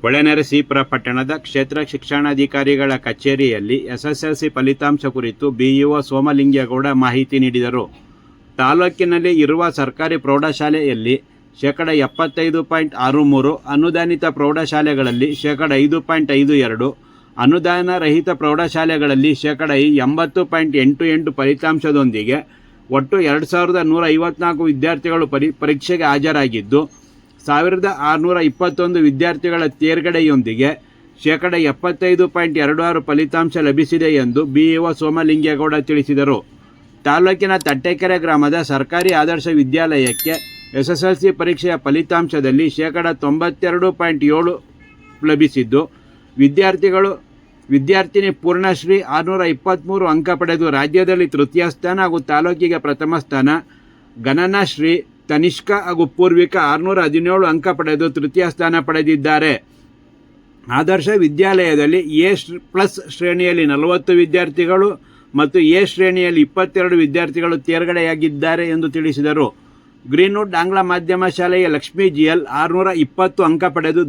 ಹೊಳೆನರಸೀಪುರ ಪಟ್ಟಣದ ಕ್ಷೇತ್ರ ಶಿಕ್ಷಣಾಧಿಕಾರಿಗಳ ಕಚೇರಿಯಲ್ಲಿ ಎಸ್ಎಸ್ಎಲ್ಸಿ ಫಲಿತಾಂಶ ಕುರಿತು ಬಿಇಒ ಸೋಮಲಿಂಗೇಗೌಡ ಮಾಹಿತಿ ನೀಡಿದರು. ತಾಲೂಕಿನಲ್ಲಿ ಇರುವ ಸರ್ಕಾರಿ ಪ್ರೌಢಶಾಲೆಯಲ್ಲಿ 75.63%, ಅನುದಾನಿತ ಪ್ರೌಢಶಾಲೆಗಳಲ್ಲಿ 5.52%, ಅನುದಾನ ರಹಿತ ಪ್ರೌಢಶಾಲೆಗಳಲ್ಲಿ 80.88% ಫಲಿತಾಂಶದೊಂದಿಗೆ ಒಟ್ಟು 2154 ವಿದ್ಯಾರ್ಥಿಗಳು ಪರೀಕ್ಷೆಗೆ ಹಾಜರಾಗಿದ್ದು 1621 ವಿದ್ಯಾರ್ಥಿಗಳ ತೇರ್ಗಡೆಯೊಂದಿಗೆ 75.26% ಫಲಿತಾಂಶ ಲಭಿಸಿದೆ ಎಂದು ಬಿಇಒ ಸೋಮಲಿಂಗೇಗೌಡ ತಿಳಿಸಿದರು. ತಾಲೂಕಿನ ತಟ್ಟೆಕೆರೆ ಗ್ರಾಮದ ಸರ್ಕಾರಿ ಆದರ್ಶ ವಿದ್ಯಾಲಯಕ್ಕೆ ಎಸ್ಎಸ್ಎಲ್ಸಿ ಪರೀಕ್ಷೆಯ ಫಲಿತಾಂಶದಲ್ಲಿ 92.7% ಲಭಿಸಿದ್ದು, ವಿದ್ಯಾರ್ಥಿನಿ ಪೂರ್ಣಶ್ರೀ 623 ಅಂಕ ಪಡೆದು ರಾಜ್ಯದಲ್ಲಿ ತೃತೀಯ ಸ್ಥಾನ ಹಾಗೂ ತಾಲೂಕಿಗೆ ಪ್ರಥಮ ಸ್ಥಾನ, ಗಣನಾಶ್ರೀ ತನಿಷ್ಕಾ ಹಾಗೂ ಪೂರ್ವಿಕಾ 617 ಅಂಕ ಪಡೆದು ತೃತೀಯ ಸ್ಥಾನ ಪಡೆದಿದ್ದಾರೆ. ಆದರ್ಶ ವಿದ್ಯಾಲಯದಲ್ಲಿ A+ ಶ್ರೇಣಿಯಲ್ಲಿ 40 ವಿದ್ಯಾರ್ಥಿಗಳು ಮತ್ತು ಎ ಶ್ರೇಣಿಯಲ್ಲಿ 22 ವಿದ್ಯಾರ್ಥಿಗಳು ತೇರ್ಗಡೆಯಾಗಿದ್ದಾರೆ ಎಂದು ತಿಳಿಸಿದರು. ಗ್ರೀನ್ವುಡ್ ಆಂಗ್ಲ ಮಾಧ್ಯಮ ಶಾಲೆಯ ಲಕ್ಷ್ಮೀ GL 620 ಅಂಕ ಪಡೆದು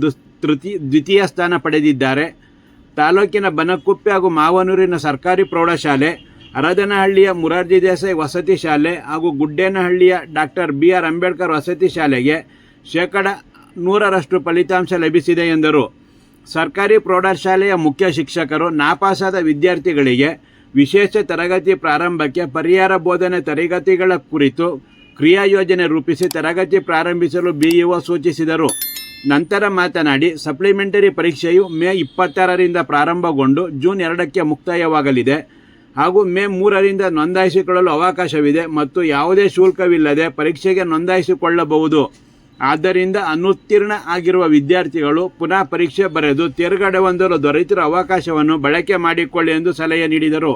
ದ್ವಿತೀಯ ಸ್ಥಾನ ಪಡೆದಿದ್ದಾರೆ. ತಾಲೂಕಿನ ಬನಕುಪ್ಪೆ ಹಾಗೂ ಮಾವನೂರಿನ ಸರ್ಕಾರಿ ಪ್ರೌಢಶಾಲೆ, ಹರದನಹಳ್ಳಿಯ ಮುರಾರ್ಜಿ ದೇಸಾಯಿ ವಸತಿ ಶಾಲೆ ಹಾಗೂ ಗುಡ್ಡೇನಹಳ್ಳಿಯ ಡಾಕ್ಟರ್ BR ಅಂಬೇಡ್ಕರ್ ವಸತಿ ಶಾಲೆಗೆ 100% ಫಲಿತಾಂಶ ಲಭಿಸಿದೆ ಎಂದರು. ಸರ್ಕಾರಿ ಪ್ರೌಢಶಾಲೆಯ ಮುಖ್ಯ ಶಿಕ್ಷಕರು ನಾಪಾಸಾದ ವಿದ್ಯಾರ್ಥಿಗಳಿಗೆ ವಿಶೇಷ ತರಗತಿ ಪ್ರಾರಂಭಕ್ಕೆ ಪರಿಹಾರ ಬೋಧನೆ ತರಗತಿಗಳ ಕುರಿತು ಕ್ರಿಯಾಯೋಜನೆ ರೂಪಿಸಿ ತರಗತಿ ಪ್ರಾರಂಭಿಸಲು ಬಿಇಒ ಸೂಚಿಸಿದರು. ನಂತರ ಮಾತನಾಡಿ, ಸಪ್ಲಿಮೆಂಟರಿ ಪರೀಕ್ಷೆಯು ಮೇ 26ರಿಂದ ಪ್ರಾರಂಭಗೊಂಡು ಜೂನ್ 2ಕ್ಕೆ ಮುಕ್ತಾಯವಾಗಲಿದೆ ಹಾಗೂ ಮೇ 3ರಿಂದ ನೋಂದಾಯಿಸಿಕೊಳ್ಳಲು ಅವಕಾಶವಿದೆ ಮತ್ತು ಯಾವುದೇ ಶುಲ್ಕವಿಲ್ಲದೆ ಪರೀಕ್ಷೆಗೆ ನೋಂದಾಯಿಸಿಕೊಳ್ಳಬಹುದು. ಆದ್ದರಿಂದ ಅನುತ್ತೀರ್ಣ ಆಗಿರುವ ವಿದ್ಯಾರ್ಥಿಗಳು ಪುನಃ ಪರೀಕ್ಷೆ ಬರೆದು ತೇರ್ಗಡೆ ಹೊಂದಲು ದೊರೆತಿರುವ ಅವಕಾಶವನ್ನು ಬಳಕೆ ಮಾಡಿಕೊಳ್ಳಿ ಎಂದು ಸಲಹೆ ನೀಡಿದರು.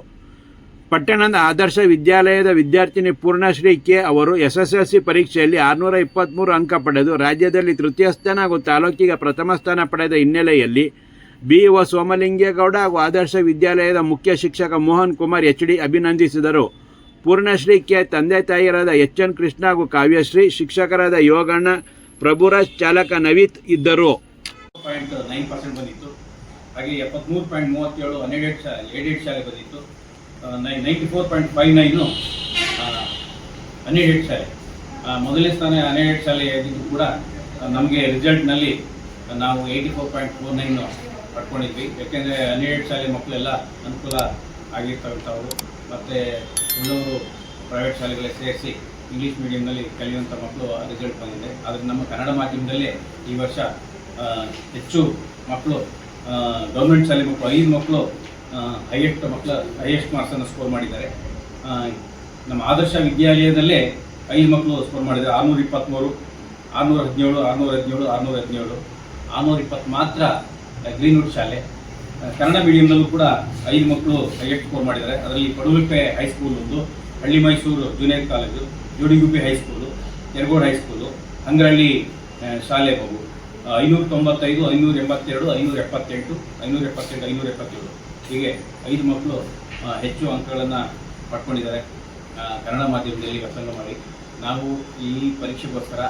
ಪಟ್ಟಣದ ಆದರ್ಶ ವಿದ್ಯಾಲಯದ ವಿದ್ಯಾರ್ಥಿನಿ ಪೂರ್ಣಶ್ರೀ ಕೆ ಅವರು ಎಸ್ಎಸ್ಎಲ್ಸಿ ಪರೀಕ್ಷೆಯಲ್ಲಿ 623 ಅಂಕ ಪಡೆದು ರಾಜ್ಯದಲ್ಲಿ ತೃತೀಯ ಸ್ಥಾನ ಹಾಗೂ ತಾಲೂಕಿಗೆ ಪ್ರಥಮ ಸ್ಥಾನ ಪಡೆದ ಹಿನ್ನೆಲೆಯಲ್ಲಿ ಬಿಇಒ ಸೋಮಲಿಂಗೇಗೌಡ ಹಾಗೂ ಆದರ್ಶ ವಿದ್ಯಾಲಯದ ಮುಖ್ಯ ಶಿಕ್ಷಕ ಮೋಹನ್ ಕುಮಾರ್ HD ಅಭಿನಂದಿಸಿದರು. ಪೂರ್ಣಶ್ರೀ ಕೆ ತಂದೆ ತಾಯಿಯರಾದ HN ಕೃಷ್ಣ ಹಾಗೂ ಕಾವ್ಯಶ್ರೀ, ಶಿಕ್ಷಕರಾದ ಯೋಗಣ್ಣ, ಪ್ರಭುರಾಜ್, ಚಾಲಕ ನವೀತ್ ಇದ್ದರು. 9% ಬಂದಿತ್ತು. ಹಾಗೆ 73.37 ಏಡೆಡ್ ಶಾಲೆ ಬಂದಿತ್ತು. 94.59 ಅನ್ಎಡೆಡ್ ಶಾಲೆ. ಮೊದಲನೇ ಸ್ಥಾನ ಅನ್ಎಡೆಡ್ ಶಾಲೆ ಆಗಿದ್ದು ಕೂಡ ನಮಗೆ ರಿಸಲ್ಟ್ನಲ್ಲಿ ನಾವು 84.49 ಪಡ್ಕೊಂಡಿದ್ವಿ. ಯಾಕೆಂದರೆ ಅನ್ಎಡೆಡ್ ಶಾಲೆ ಮಕ್ಕಳೆಲ್ಲ ಅನುಕೂಲ ಆಗಿರ್ತಕ್ಕಂಥವ್ರು ಮತ್ತು ಉಳ್ಳವರು ಪ್ರೈವೇಟ್ ಶಾಲೆಗಳೇ ಸೇರಿಸಿ ಇಂಗ್ಲೀಷ್ ಮೀಡಿಯಮ್ನಲ್ಲಿ ಕಲಿಯುವಂಥ ಮಕ್ಕಳು ರಿಸಲ್ಟ್ ಬಂದಿದೆ. ಆದರೆ ನಮ್ಮ ಕನ್ನಡ ಮಾಧ್ಯಮದಲ್ಲೇ ಈ ವರ್ಷ ಹೆಚ್ಚು ಮಕ್ಕಳು ಗೌರ್ಮೆಂಟ್ ಶಾಲೆ ಮಕ್ಕಳು 5 ಮಕ್ಕಳು ಹೈಯೆಸ್ಟ್ ಮಾರ್ಕ್ಸನ್ನು ಸ್ಕೋರ್ ಮಾಡಿದ್ದಾರೆ. ನಮ್ಮ ಆದರ್ಶ ವಿದ್ಯಾಲಯದಲ್ಲೇ 5 ಮಕ್ಕಳು ಸ್ಕೋರ್ ಮಾಡಿದ್ದಾರೆ. 623, 617, 617, 620 ಮಾತ್ರ ಗ್ರೀನ್ವುಡ್ ಶಾಲೆ. ಕನ್ನಡ ಮೀಡಿಯಂನಲ್ಲೂ ಕೂಡ 5 ಮಕ್ಕಳು ಹೈಯೆಸ್ಟ್ ಸ್ಕೋರ್ ಮಾಡಿದ್ದಾರೆ. ಅದರಲ್ಲಿ ಪಡುಗುಪ್ಪೆ ಹೈಸ್ಕೂಲ್ ಒಂದು, ಹಳ್ಳಿ Mysuru junior college, Jodiguppe high school, Yaragodu high school, Hangaralli ಶಾಲೆ ಮಗು 595, 582, 578, 577 ಹೀಗೆ 5 ಮಕ್ಕಳು ಹೆಚ್ಚು ಅಂಕಗಳನ್ನು ಪಡ್ಕೊಂಡಿದ್ದಾರೆ ಕನ್ನಡ ಮಾಧ್ಯಮದಲ್ಲಿ ವ್ಯಾಸಂಗ ಮಾಡಿ. ನಾವು ಈ ಪರೀಕ್ಷೆಗೋಸ್ಕರ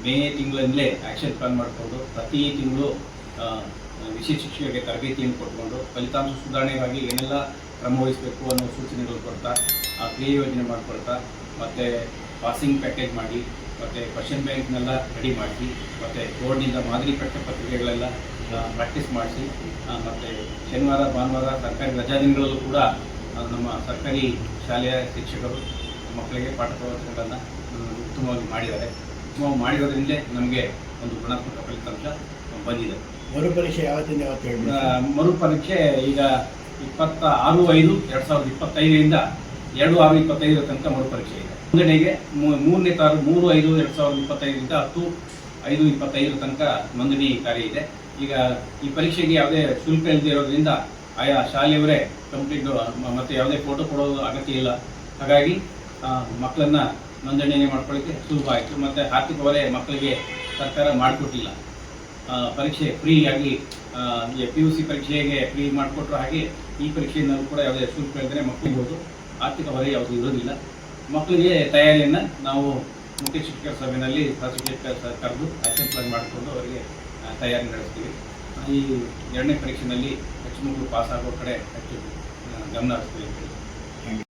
ಮೇ ತಿಂಗಳಿಂದಲೇ ಆ್ಯಕ್ಷನ್ ಪ್ಲಾನ್ ಮಾಡಿಕೊಂಡು ಪ್ರತಿ ತಿಂಗಳು ವಿಶೇಷ ಶಿಕ್ಷಕರಿಗೆ ತರಬೇತಿಯನ್ನು ಕೊಟ್ಕೊಂಡು ಫಲಿತಾಂಶ ಸುಧಾರಣೆಗಾಗಿ ಏನೆಲ್ಲ ಕ್ರಮ ವಹಿಸಬೇಕು ಅನ್ನೋ ಸೂಚನೆಗಳು ಕೊಡ್ತಾ, ಕ್ರಿಯೆ ಯೋಜನೆ ಮಾಡಿಕೊಳ್ತಾ, ಮತ್ತು ಪಾಸಿಂಗ್ ಪ್ಯಾಕೇಜ್ ಮಾಡಿ, ಮತ್ತು ಕ್ವಶನ್ ಬ್ಯಾಂಕ್ನೆಲ್ಲ ರೆಡಿ ಮಾಡಿಸಿ, ಮತ್ತು ಬೋರ್ಡ್ನಿಂದ ಮಾದರಿ ಪ್ರಶ್ನೆ ಪತ್ರಿಕೆಗಳೆಲ್ಲ ಪ್ರಾಕ್ಟೀಸ್ ಮಾಡಿಸಿ, ಮತ್ತು ಶನಿವಾರ ಭಾನುವಾರ ಸರ್ಕಾರಿ ರಜಾ ದಿನಗಳಲ್ಲೂ ಕೂಡ ನಮ್ಮ ಸರ್ಕಾರಿ ಶಾಲೆಯ ಶಿಕ್ಷಕರು ಮಕ್ಕಳಿಗೆ ಪಾಠ ಪ್ರವಚನಗಳನ್ನು ಉತ್ತಮವಾಗಿ ಮಾಡಿದ್ದಾರೆ. ಉತ್ತಮವಾಗಿ ಮಾಡಿರೋದ್ರಿಂದ ನಮಗೆ ಒಂದು ಗುಣಾತ್ಮಕ ಫಲಿತಾಂಶ ಬಂದಿದೆ. ಮರುಪರೀಕ್ಷೆ ಯಾವತ್ತಿಂದ ಯಾವತ್ತು ಹೇಳಿ? ಮರುಪರೀಕ್ಷೆ ಈಗ 26/5/2025ರಿಂದ 2/6/25 ತನಕ ಮರುಪರೀಕ್ಷೆ ಇದೆ. ನೋಂದಣಿಗೆ 3/5/2025ರಿಂದ 10/5/25 ತನಕ ನೋಂದಣಿ ಕಾರ್ಯ ಇದೆ. ಈಗ ಈ ಪರೀಕ್ಷೆಗೆ ಯಾವುದೇ ಶುಲ್ಕ ಇಲ್ಲದೆ ಇರೋದ್ರಿಂದ ಆಯಾ ಶಾಲೆಯವರೇ ಕಂಪ್ಲೀಟ್ ಮತ್ತು ಯಾವುದೇ ಫೋಟೋ ಕೊಡೋದು ಅಗತ್ಯ ಇಲ್ಲ. ಹಾಗಾಗಿ ಮಕ್ಕಳನ್ನು ನೋಂದಣಿಯನ್ನು ಮಾಡ್ಕೊಳ್ಳಿಕ್ಕೆ ಸುಲಭ ಆಯಿತು. ಮತ್ತು ಆರ್ಥಿಕ ಹೊರೆ ಮಕ್ಕಳಿಗೆ ಸರ್ಕಾರ ಮಾಡಿಕೊಟ್ಟಿಲ್ಲ. ಪರೀಕ್ಷೆ ಫ್ರೀಯಾಗಿ PUC ಪರೀಕ್ಷೆಗೆ ಫ್ರೀ ಮಾಡಿಕೊಟ್ರು. ಹಾಗೆ ಈ ಪರೀಕ್ಷೆಯಿಂದಲೂ ಕೂಡ ಯಾವುದೇ ಶುಲ್ಕ ಇಲ್ಲದೆ ಮಕ್ಕಳಿಗೆ ಆರ್ಥಿಕ ಹೊರೆ ಯಾವುದೂ ಇರೋದಿಲ್ಲ. ಮಕ್ಕಳಿಗೆ ತಯಾರಿಯನ್ನು ನಾವು ಮುಖ್ಯ ಶಿಕ್ಷಕರ ಸಭೆಯಲ್ಲಿ ಕರೆದು ಆಕ್ಷನ್ ಪ್ಲಾನ್ ಮಾಡಿಕೊಂಡು ಅವರಿಗೆ ತಯಾರಿ ನಡೆಸ್ತೀವಿ. ಈ 2ನೇ ಪರೀಕ್ಷೆಯಲ್ಲಿ ಹೆಚ್ಚು ಮಕ್ಕಳು ಪಾಸ್ ಆಗೋ ಕಡೆ ಹೆಚ್ಚು ಗಮನ ಹರಿಸ್ತೀವಿ.